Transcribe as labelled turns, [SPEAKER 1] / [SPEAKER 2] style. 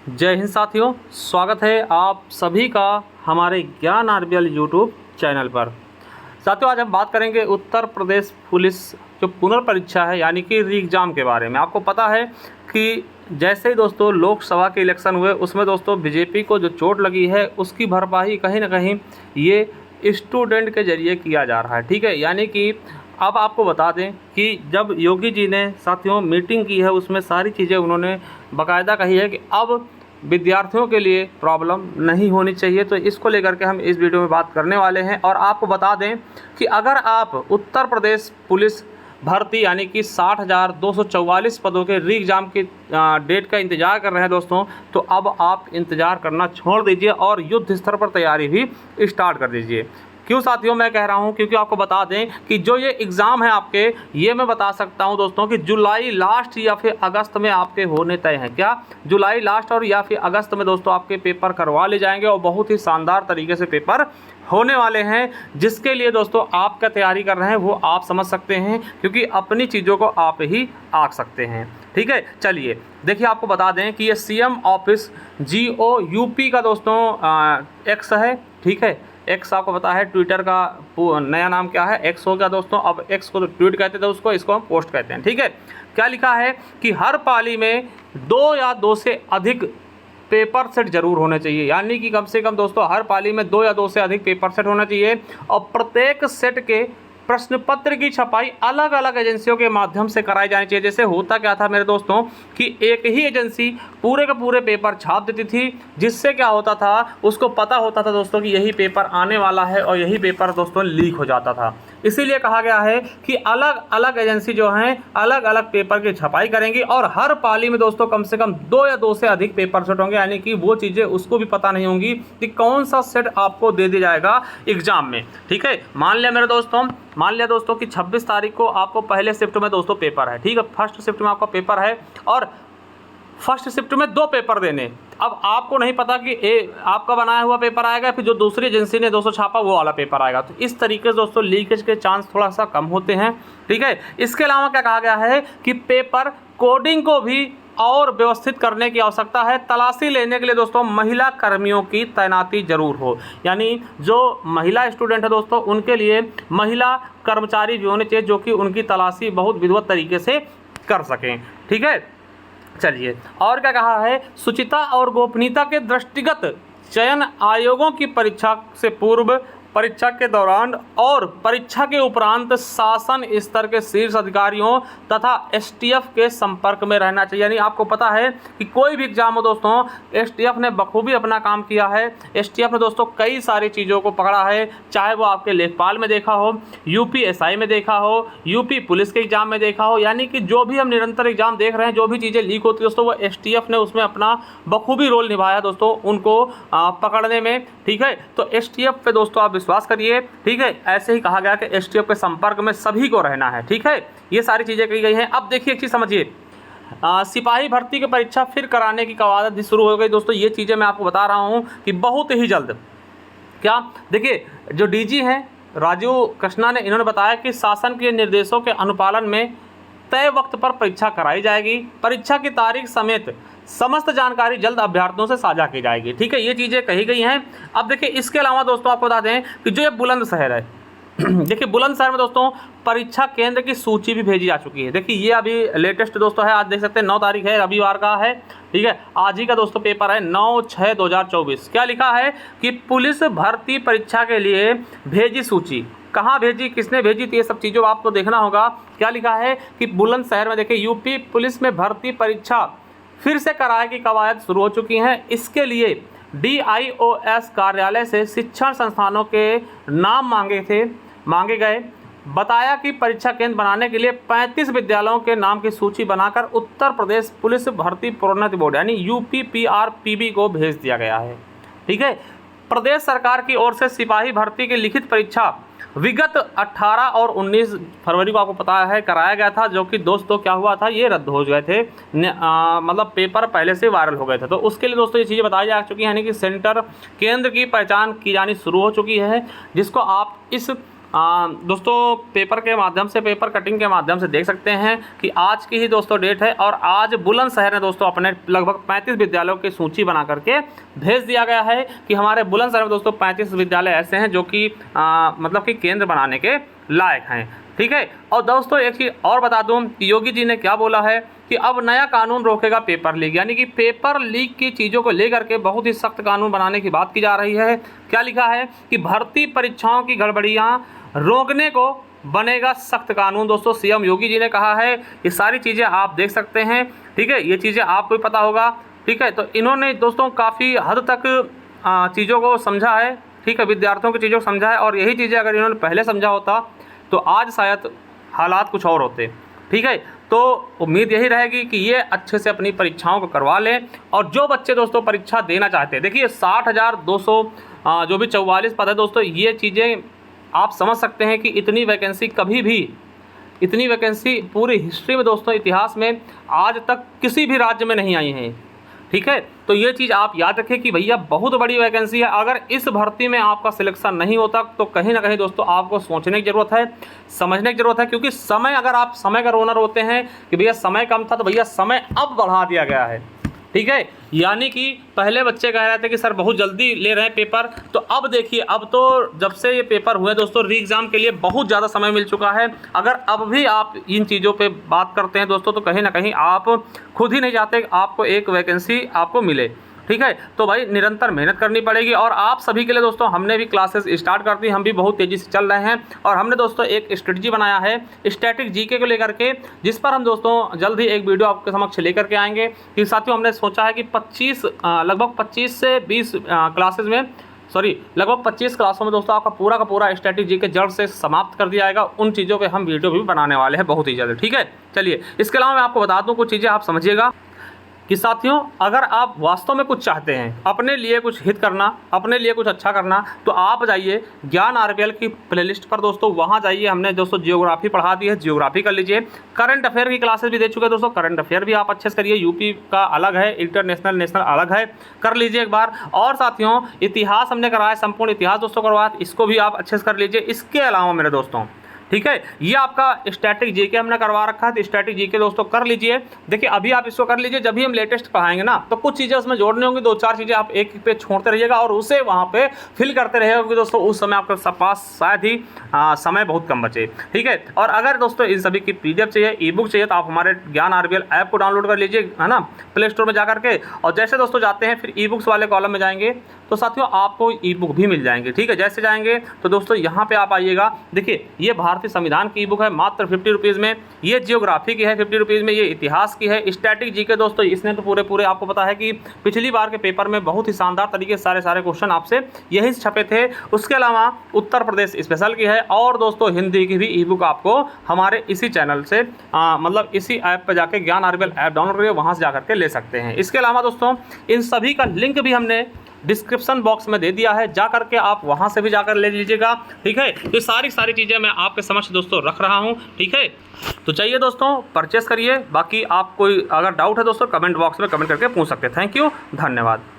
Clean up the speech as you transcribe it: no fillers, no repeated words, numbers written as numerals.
[SPEAKER 1] जय हिंद साथियों, स्वागत है आप सभी का हमारे ज्ञान आरबीएल यूट्यूब चैनल पर। साथियों, आज हम बात करेंगे उत्तर प्रदेश पुलिस जो पुनर्परीक्षा है यानी कि री एग्ज़ाम के बारे में। आपको पता है कि जैसे ही दोस्तों लोकसभा के इलेक्शन हुए उसमें दोस्तों बीजेपी को जो चोट लगी है उसकी भरपाई कहीं ना कहीं ये स्टूडेंट के जरिए किया जा रहा है। ठीक है, यानी कि अब आपको बता दें कि जब योगी जी ने साथियों मीटिंग की है उसमें सारी चीज़ें उन्होंने बाकायदा कही है कि अब विद्यार्थियों के लिए प्रॉब्लम नहीं होनी चाहिए। तो इसको लेकर के हम इस वीडियो में बात करने वाले हैं। और आपको बता दें कि अगर आप उत्तर प्रदेश पुलिस भर्ती यानी कि 60,244 पदों के री एग्ज़ाम की डेट का इंतज़ार कर रहे हैं दोस्तों, तो अब आप इंतज़ार करना छोड़ दीजिए और युद्ध स्तर पर तैयारी भी स्टार्ट कर दीजिए। क्यों साथियों मैं कह रहा हूं? क्योंकि आपको बता दें कि जो ये एग्ज़ाम है आपके, ये मैं बता सकता हूं दोस्तों कि जुलाई लास्ट या फिर अगस्त में आपके होने तय हैं। क्या जुलाई लास्ट और या फिर अगस्त में दोस्तों आपके पेपर करवा ले जाएंगे और बहुत ही शानदार तरीके से पेपर होने वाले हैं। जिसके लिए दोस्तों आप क्या तैयारी कर रहे हैं वो आप समझ सकते हैं, क्योंकि अपनी चीज़ों को आप ही आंक सकते हैं। ठीक है, चलिए देखिए, आपको बता दें कि ये सीएम ऑफिस GOUP का दोस्तों एक्स है। ठीक है, एक्स आपको पता है ट्विटर का नया नाम क्या है, एक्स हो गया दोस्तों। अब एक्स को तो ट्वीट कहते थे उसको, इसको हम पोस्ट कहते हैं। ठीक है, क्या लिखा है कि हर पाली में 2 या 2 से अधिक पेपर सेट जरूर होने चाहिए। यानी कि कम से कम दोस्तों हर पाली में 2 या 2 से अधिक पेपर सेट होना चाहिए और प्रत्येक सेट के प्रश्न पत्र की छपाई अलग अलग एजेंसियों के माध्यम से कराई जानी चाहिए। जैसे होता क्या था मेरे दोस्तों कि एक ही एजेंसी पूरे के पूरे पेपर छाप देती थी, जिससे क्या होता था उसको पता होता था दोस्तों कि यही पेपर आने वाला है और यही पेपर दोस्तों लीक हो जाता था। इसीलिए कहा गया है कि अलग अलग एजेंसी जो हैं अलग अलग पेपर की छपाई करेंगी और हर पाली में दोस्तों कम से कम 2 या 2 से अधिक पेपर सेट होंगे। यानी कि वो चीज़ें उसको भी पता नहीं होंगी कि कौन सा सेट आपको दे दिया जाएगा एग्जाम में। ठीक है, मान लिया दोस्तों कि 26 तारीख को आपको पहले शिफ्ट में दोस्तों पेपर है। ठीक है, फर्स्ट शिफ्ट में आपका पेपर है और फर्स्ट शिफ्ट में 2 पेपर देने। अब आपको नहीं पता कि आपका बनाया हुआ पेपर आएगा फिर जो दूसरी एजेंसी ने दोस्तों छापा वो वाला पेपर आएगा। तो इस तरीके से दोस्तों लीकेज के चांस थोड़ा सा कम होते हैं। ठीक है, इसके अलावा क्या कहा गया है कि पेपर कोडिंग को भी और व्यवस्थित करने की आवश्यकता है। तलाशी लेने के लिए दोस्तों महिला कर्मियों की तैनाती जरूर हो। यानी जो महिला स्टूडेंट है दोस्तों उनके लिए महिला कर्मचारी भी होने चाहिए जो कि उनकी तलाशी बहुत विधिवत तरीके से कर सकें। ठीक है, चलिए और क्या कहा है, शुचिता और गोपनीयता के दृष्टिगत चयन आयोगों की परीक्षा से पूर्व, परीक्षा के दौरान और परीक्षा के उपरांत शासन स्तर के शीर्ष अधिकारियों तथा STF के संपर्क में रहना चाहिए। यानी आपको पता है कि कोई भी एग्जाम हो दोस्तों, STF ने बखूबी अपना काम किया है। STF ने दोस्तों कई सारी चीज़ों को पकड़ा है, चाहे वो आपके लेखपाल में देखा हो, UPSI में देखा हो, UP पुलिस के एग्जाम में देखा हो। यानी कि जो भी हम निरंतर एग्जाम देख रहे हैं, जो भी चीज़ें लीक होती है दोस्तों, वो STF ने उसमें अपना बखूबी रोल निभाया दोस्तों उनको पकड़ने में। ठीक है, तो STF पे दोस्तों आप विश्वास करिए। ठीक है, ऐसे ही कहा गया कि STF के संपर्क में सभी को रहना है। ठीक है, ये सारी चीज़ें कही गई हैं। अब देखिए एक चीज़ समझिए, सिपाही भर्ती की परीक्षा फिर कराने की कवायद शुरू हो गई दोस्तों। ये चीज़ें मैं आपको बता रहा हूँ कि बहुत ही जल्द। क्या देखिए, जो DG हैं राजीव कृष्णा ने, इन्होंने बताया कि शासन के निर्देशों के अनुपालन में तय वक्त पर परीक्षा कराई जाएगी। परीक्षा की तारीख समेत समस्त जानकारी जल्द अभ्यर्थियों से साझा की जाएगी। ठीक है, ये चीज़ें कही गई हैं। अब देखिए इसके अलावा दोस्तों आपको बता दें कि जो ये बुलंदशहर है देखिए बुलंदशहर में दोस्तों परीक्षा केंद्र की सूची भी भेजी जा चुकी है। देखिए ये अभी लेटेस्ट दोस्तों है, आज देख सकते हैं 9 तारीख है, रविवार का है। ठीक है, आज ही का दोस्तों पेपर है 9/6/2024। क्या लिखा है कि पुलिस भर्ती परीक्षा के लिए भेजी सूची, कहाँ भेजी, किसने भेजी, तो ये सब चीज़ों आपको देखना होगा। क्या लिखा है कि बुलंदशहर में देखिए UP पुलिस में भर्ती परीक्षा फिर से कराने की कवायद शुरू हो चुकी हैं। इसके लिए DIOS कार्यालय से शिक्षण संस्थानों के नाम मांगे गए। बताया कि परीक्षा केंद्र बनाने के लिए 35 विद्यालयों के नाम की सूची बनाकर उत्तर प्रदेश पुलिस भर्ती प्रोन्नति बोर्ड यानी UPPRPB को भेज दिया गया है। ठीक है, प्रदेश सरकार की ओर से सिपाही भर्ती की लिखित परीक्षा विगत 18 और 19 फरवरी को आपको पता है कराया गया था, जो कि दोस्तों क्या हुआ था, ये रद्द हो गए थे। मतलब पेपर पहले से वायरल हो गए थे। तो उसके लिए दोस्तों ये चीज़ें बताई जा चुकी हैं, यानी कि सेंटर केंद्र की पहचान की जानी शुरू हो चुकी है, जिसको आप इस दोस्तों पेपर के माध्यम से, पेपर कटिंग के माध्यम से देख सकते हैं कि आज की ही दोस्तों डेट है और आज बुलंदशहर ने दोस्तों अपने लगभग 35 विद्यालयों की सूची बना करके भेज दिया गया है कि हमारे बुलंदशहर में दोस्तों 35 विद्यालय ऐसे हैं जो कि मतलब कि केंद्र बनाने के लायक हैं। ठीक है। और दोस्तों एक चीज़ और बता दूं कि योगी जी ने क्या बोला है कि अब नया कानून रोकेगा पेपर लीक, यानी कि पेपर लीक की चीज़ों को लेकर के बहुत ही सख्त कानून बनाने की बात की जा रही है। क्या लिखा है कि भर्ती परीक्षाओं की गड़बड़ियाँ रोकने को बनेगा सख्त कानून। दोस्तों सीएम योगी जी ने कहा है, ये सारी चीज़ें आप देख सकते हैं। ठीक है, ये चीज़ें आपको भी पता होगा। ठीक है, तो इन्होंने दोस्तों काफ़ी हद तक चीज़ों को समझा है। ठीक है, विद्यार्थियों की चीज़ों को समझा है और यही चीज़ें अगर इन्होंने पहले समझा होता तो आज शायद हालात कुछ और होते। ठीक है, तो उम्मीद यही रहेगी कि ये अच्छे से अपनी परीक्षाओं को करवा लें। और जो बच्चे दोस्तों परीक्षा देना चाहते हैं, देखिए 60,200 जो भी 44 पद है दोस्तों, ये चीज़ें आप समझ सकते हैं कि इतनी वैकेंसी कभी भी, इतनी वैकेंसी पूरी हिस्ट्री में दोस्तों, इतिहास में आज तक किसी भी राज्य में नहीं आई हैं। ठीक है, तो ये चीज़ आप याद रखें कि भैया बहुत बड़ी वैकेंसी है। अगर इस भर्ती में आपका सिलेक्शन नहीं होता तो कहीं ना कहीं दोस्तों आपको सोचने की ज़रूरत है, समझने की ज़रूरत है। क्योंकि समय, अगर आप समय का ओनर होते हैं कि भैया समय कम था, तो भैया समय अब बढ़ा दिया गया है। ठीक है, यानी कि पहले बच्चे कह रहे थे कि सर बहुत जल्दी ले रहे हैं पेपर, तो अब देखिए, अब तो जब से ये पेपर हुए दोस्तों री एग्ज़ाम के लिए बहुत ज़्यादा समय मिल चुका है। अगर अब भी आप इन चीज़ों पे बात करते हैं दोस्तों, तो कहीं ना कहीं आप खुद ही नहीं चाहते आपको एक वैकेंसी आपको मिले। ठीक है, तो भाई निरंतर मेहनत करनी पड़ेगी। और आप सभी के लिए दोस्तों हमने भी क्लासेस स्टार्ट कर दी, हम भी बहुत तेज़ी से चल रहे हैं और हमने दोस्तों एक स्ट्रेटजी बनाया है स्टैटिक जीके को लेकर के, जिस पर हम दोस्तों जल्द ही एक वीडियो आपके समक्ष लेकर के आएंगे। कि साथियों हमने सोचा है कि लगभग 25 से 20 क्लासेस में, लगभग 25 क्लासों में दोस्तों आपका पूरा का पूरा स्टैटिक जीके जड़ से समाप्त कर दिया जाएगा। उन चीज़ों पर हम वीडियो भी बनाने वाले हैं बहुत ही जल्द। ठीक है, चलिए इसके अलावा मैं आपको बता दूँ कुछ चीज़ें आप समझिएगा कि साथियों अगर आप वास्तव में कुछ चाहते हैं, अपने लिए कुछ हित करना, अपने लिए कुछ अच्छा करना, तो आप जाइए ज्ञान आरबीएल की प्लेलिस्ट पर दोस्तों, वहाँ जाइए। हमने दोस्तों जियोग्राफी पढ़ा दी है, जियोग्राफी कर लीजिए। करंट अफेयर की क्लासेस भी दे चुके हैं दोस्तों, करंट अफेयर भी आप अच्छे से करिए। यूपी का अलग है, इंटरनेशनल नेशनल अलग है, कर लीजिए एक बार। और साथियों इतिहास हमने कराया, संपूर्ण इतिहास दोस्तों करवाया, इसको भी आप अच्छे से कर लीजिए। इसके अलावा मेरे दोस्तों, ठीक है, ये आपका स्टैटिक जीके हमने करवा रखा है, तो स्टैटिक जीके दोस्तों कर लीजिए। देखिए अभी आप इसको कर लीजिए, जब भी हम लेटेस्ट पढ़ाएंगे ना, तो कुछ चीज़ें उसमें जोड़नी होंगी, 2-4 चीज़ें आप एक पे छोड़ते रहिएगा और उसे वहाँ पे फिल करते रहिएगा, क्योंकि दोस्तों उस समय आपके पास शायद ही समय बहुत कम बचे। ठीक है, और अगर दोस्तों इन सभी की PDF चाहिए, ई-बुक चाहिए, तो आप हमारे ज्ञान आरबीएल ऐप को डाउनलोड कर लीजिए, है ना, प्ले स्टोर में जा करके। और जैसे दोस्तों जाते हैं फिर ई-बुक्स वाले कॉलम में जाएंगे, तो साथियों आपको ई-बुक भी मिल जाएंगे। ठीक है, जैसे जाएंगे तो दोस्तों यहाँ पे आप आइएगा। देखिए ये भारतीय संविधान की ई-बुक है मात्र 50 रुपीज़ में, ये जियोग्राफी की है 50 रुपीज़ में, ये इतिहास की है। स्टैटिक जीके दोस्तों इसने तो पूरे आपको पता है कि पिछली बार के पेपर में बहुत ही शानदार तरीके से सारे क्वेश्चन आपसे यही छपे थे। उसके अलावा उत्तर प्रदेश स्पेशल की है और दोस्तों हिंदी की भी ई-बुक आपको हमारे इसी चैनल से मतलब इसी ऐप पर जाके ज्ञान आरबीएल ऐप डाउनलोड करके वहाँ से जाकर के ले सकते हैं। इसके अलावा दोस्तों इन सभी का लिंक भी हमने डिस्क्रिप्शन बॉक्स में दे दिया है, जा करके आप वहां से भी जाकर ले लीजिएगा। ठीक है, तो सारी चीज़ें मैं आपके समक्ष दोस्तों रख रहा हूं। ठीक है, तो चाहिए दोस्तों परचेस करिए। बाकी आप कोई अगर डाउट है दोस्तों कमेंट बॉक्स में कमेंट करके पूछ सकते हैं। थैंक यू, धन्यवाद।